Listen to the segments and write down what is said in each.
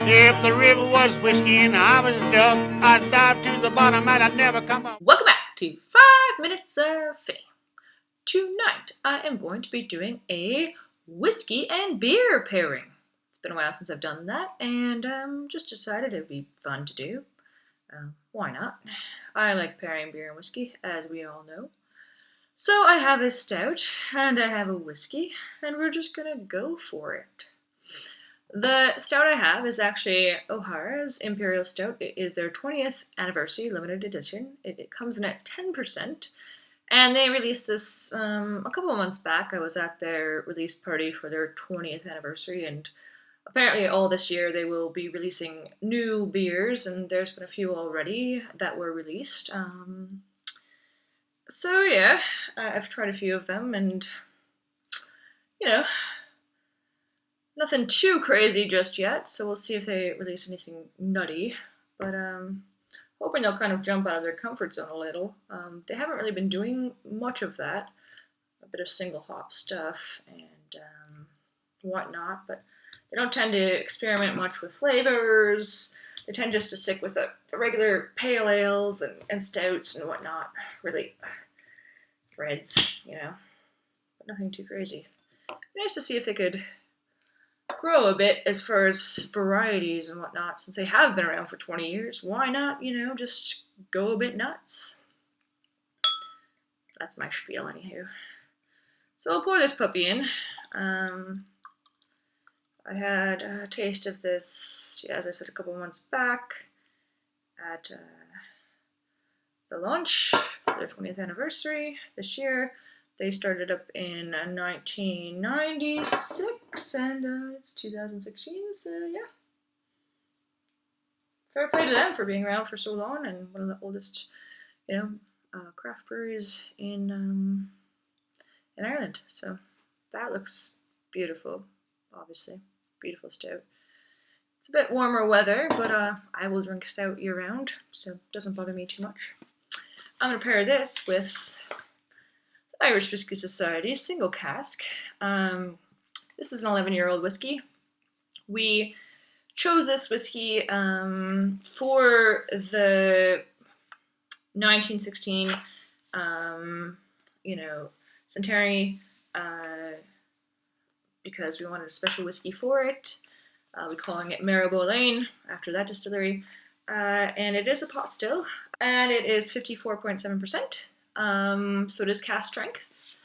If the river was whiskey and I was a duck, I'd dive to the bottom and I'd never come up. Welcome back to 5 Minutes of Finney. Tonight I am going to be doing a whiskey and beer pairing. It's been a while since I've done that, and just decided it would be fun to do. Why not? I like pairing beer and whiskey, as we all know. So I have a stout and I have a whiskey, and we're just gonna go for it. The stout I have is actually O'Hara's Imperial Stout. It is their 20th anniversary limited edition. It comes in at 10%, and they released this a couple of months back. I was at their release party for their 20th anniversary, and apparently all this year they will be releasing new beers, and there's been a few already that were released. So yeah, I've tried a few of them, and you know, nothing too crazy just yet, so we'll see if they release anything nutty. But hoping they'll kind of jump out of their comfort zone a little. They haven't really been doing much of that. A bit of single hop stuff and whatnot, but they don't tend to experiment much with flavors. They tend just to stick with the regular pale ales and stouts and whatnot. Really, reds, but nothing too crazy. Nice to see if they could grow a bit as far as varieties and whatnot, since they have been around for 20 years. Why not, just go a bit nuts? That's my spiel, anywho. So I'll pour this puppy in. I had a taste of this, as I said, a couple of months back at the launch for their 20th anniversary this year. They started up in 1996, and it's 2016, so yeah. Fair play to them for being around for so long, and one of the oldest, craft breweries in Ireland. So that looks beautiful, obviously. Beautiful stout. It's a bit warmer weather, but I will drink stout year-round, so it doesn't bother me too much. I'm going to pair this with Irish Whiskey Society single cask. This is an 11-year-old whiskey. We chose this whiskey for the 1916, centenary, because we wanted a special whiskey for it. We're calling it Marrowbone after that distillery, and it is a pot still, and it is 54.7%. So it is cask strength.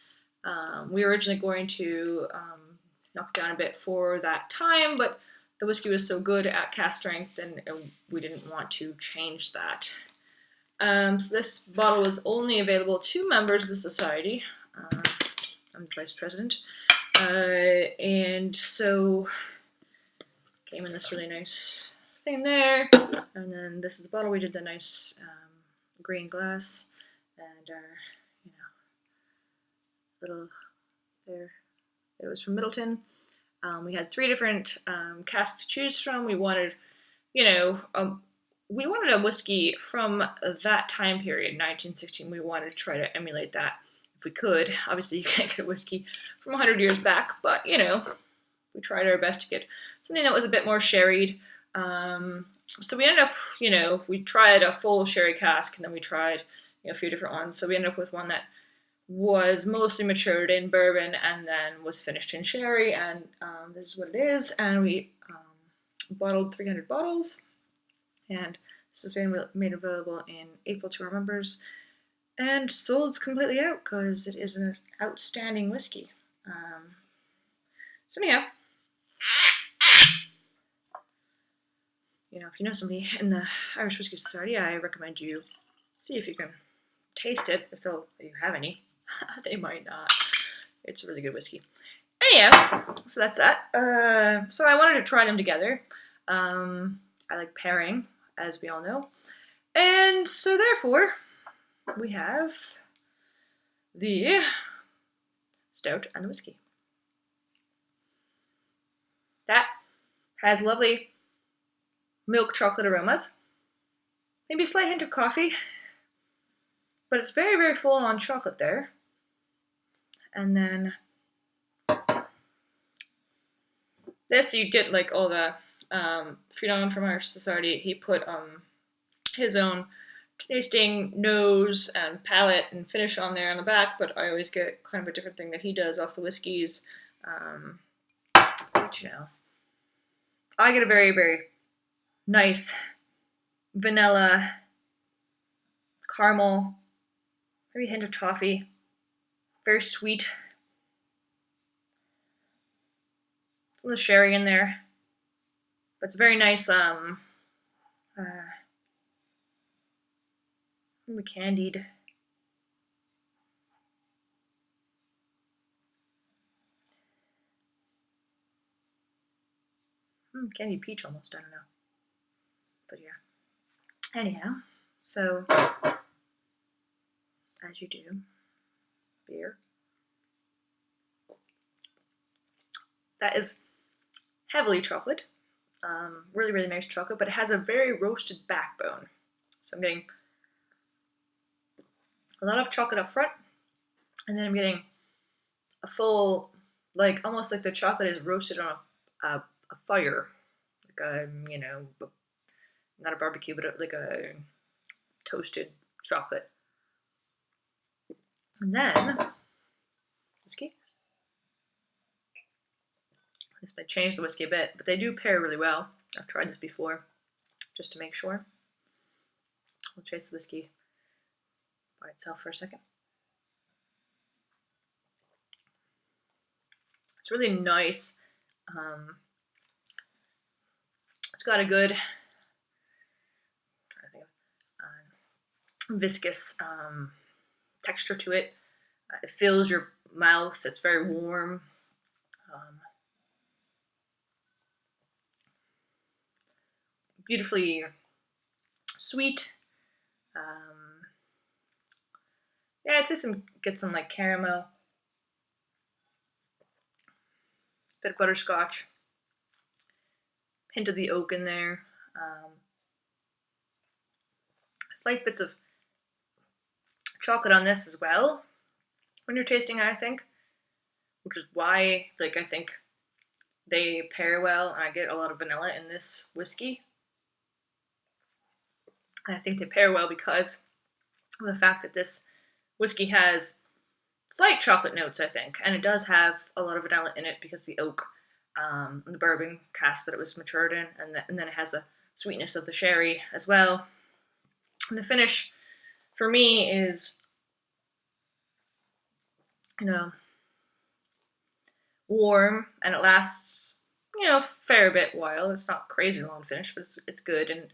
We were originally going to knock down a bit for that time, but the whiskey was so good at cask strength, and we didn't want to change that. So this bottle was only available to members of the society. I'm the vice president. And so came in this really nice thing there. And then this is the bottle. We did the nice green glass. And our, little there. It was from Middleton. We had 3 different casks to choose from. We wanted, we wanted a whiskey from that time period, 1916. We wanted to try to emulate that if we could. Obviously, you can't get a whiskey from 100 years back, but, we tried our best to get something that was a bit more sherried. So we ended up, we tried a full sherry cask, and then we tried a few different ones. So we ended up with one that was mostly matured in bourbon and then was finished in sherry, and this is what it is. And we bottled 300 bottles, and this has been made available in April to our members and sold completely out because it is an outstanding whiskey. So anyhow, if you know somebody in the Irish Whiskey Society, I recommend you see if you can taste it, if you have any. They might not. It's a really good whiskey. Anyhow, so that's that. So I wanted to try them together. I like pairing, as we all know. And so therefore, we have the stout and the whiskey. That has lovely milk chocolate aromas. Maybe a slight hint of coffee. But it's very, very full on chocolate there. And then this, you'd get like all the Finney from our society, he put his own tasting nose and palate and finish on there on the back, but I always get kind of a different thing that he does off the whiskeys. But, you know, I get a very, very nice vanilla, caramel, maybe a hint of toffee, very sweet. Some of the sherry in there, but it's very nice. Candied. Candied peach almost, I don't know. But yeah. Anyhow, so as you do, beer. That is heavily chocolate. Really, really nice chocolate, but it has a very roasted backbone. So I'm getting a lot of chocolate up front, and then I'm getting a full, like almost like the chocolate is roasted on a fire, like a, you know, not a barbecue, but like a toasted chocolate. And then whiskey. This might change the whiskey a bit, but they do pair really well. I've tried this before, just to make sure. We'll taste the whiskey by itself for a second. It's really nice. It's got a good viscous texture to it. It fills your mouth. It's very warm. Beautifully sweet. Yeah, I'd say get some like caramel, bit of butterscotch, hint of the oak in there. Slight bits of chocolate on this as well when you're tasting it, I think, which is why, like, I think they pair well, and I get a lot of vanilla in this whiskey. And I think they pair well because of the fact that this whiskey has slight chocolate notes, I think, and it does have a lot of vanilla in it because the oak, the bourbon cask that it was matured in, and then it has the sweetness of the sherry as well. And the finish, for me, is, you know, warm, and it lasts, you know, a fair bit while. It's not crazy long finish, but it's good, and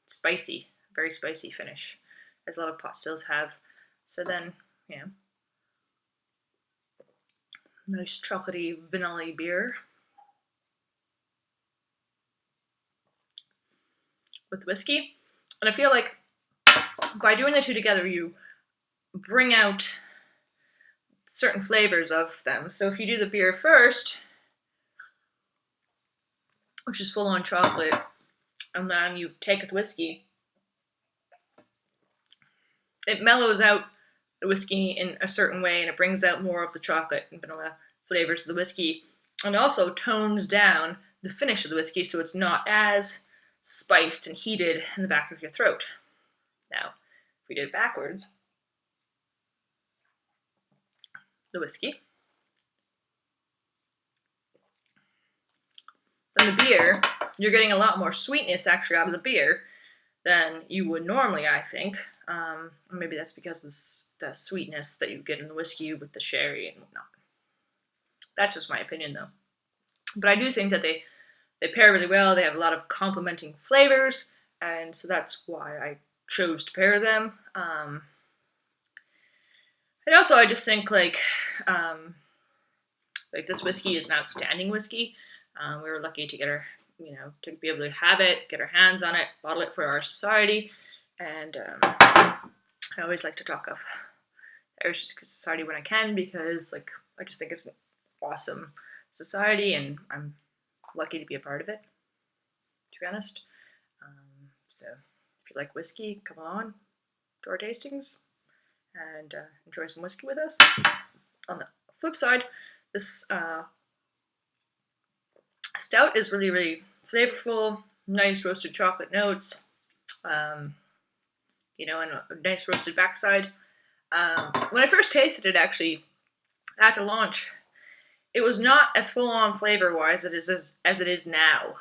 spicy, very spicy finish, as a lot of pot stills have. So then, you know, nice chocolatey, vanilla beer with whiskey. And I feel like by doing the two together, you bring out certain flavors of them. So if you do the beer first, which is full on chocolate, and then you take the whiskey, it mellows out the whiskey in a certain way, and it brings out more of the chocolate and vanilla flavors of the whiskey, and also tones down the finish of the whiskey so it's not as spiced and heated in the back of your throat. Now, if we did it backwards, the whiskey, then the beer, you're getting a lot more sweetness actually out of the beer than you would normally, I think. Maybe that's because of the sweetness that you get in the whiskey with the sherry and whatnot. That's just my opinion, though. But I do think that they pair really well. They have a lot of complementing flavors, and so that's why I chose to pair them. And also, I just think like this whiskey is an outstanding whiskey. We were lucky to get her, you know, to be able to have it, get our hands on it, bottle it for our society, and I always like to talk of the Irish Society when I can, because like I just think it's an awesome society, and I'm lucky to be a part of it, to be honest. So if you like whiskey, come on to our tastings and enjoy some whiskey with us. On the flip side, this stout stout is really, really flavorful, nice roasted chocolate notes, you know, and a nice roasted backside. When I first tasted it, actually, at the launch, it was not as full on flavor wise as it is now.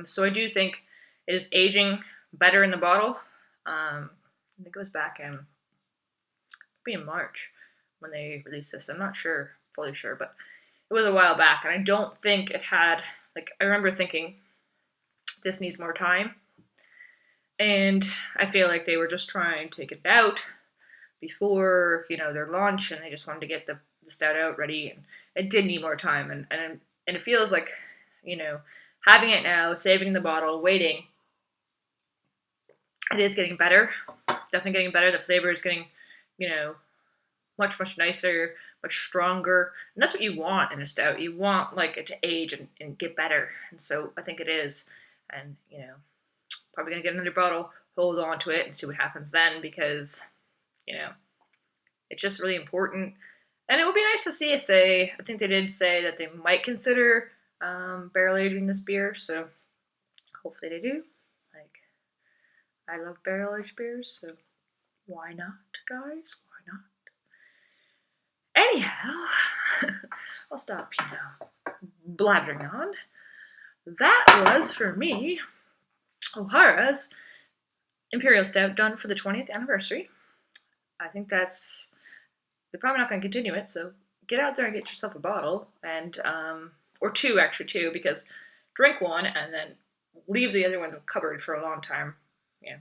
So I do think it is aging better in the bottle. I think it was back in March when they released this. I'm not fully sure, but it was a while back, and I don't think it had, like, I remember thinking this needs more time, and I feel like they were just trying to get it out before, you know, their launch, and they just wanted to get the stout out ready, and it did need more time, and it feels like, you know, having it now, saving the bottle, waiting, it is getting better, definitely getting better. The flavor is getting, you know, much, much nicer, much stronger, and that's what you want in a stout. You want, like, it to age and get better, and so I think it is, and, you know, probably gonna get another bottle, hold on to it, and see what happens then, because, you know, it's just really important. And it would be nice to see if I think they did say that they might consider barrel aging this beer, so hopefully they do. Like, I love barrel aged beers, so why not, guys? Why not? Anyhow, I'll stop, you know, blabbering on. That was, for me, O'Hara's Imperial Stout, done for the 20th anniversary. I think they're probably not going to continue it, so get out there and get yourself a bottle, and or two, because drink one and then leave the other one in the cupboard for a long time. Yeah.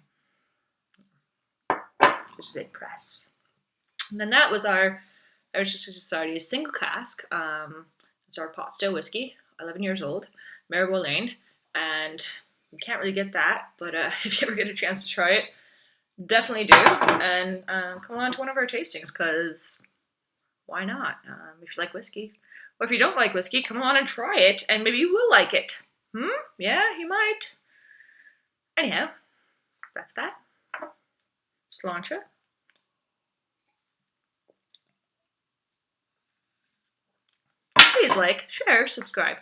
Which is a press. And then that was our Anniversary Society's single cask. It's our pot still whiskey, 11 years old, Marrowbone, and you can't really get that, but if you ever get a chance to try it, definitely do, and come on to one of our tastings, because why not? If you like whiskey, or if you don't like whiskey, come on and try it, and maybe you will like it. Yeah, you might. Anyhow, that's that. Sláinte. Please like, share, subscribe,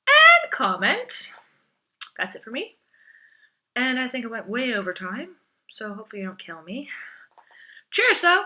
and comment. That's it for me. And I think I went way over time, so hopefully you don't kill me. Cheers, though!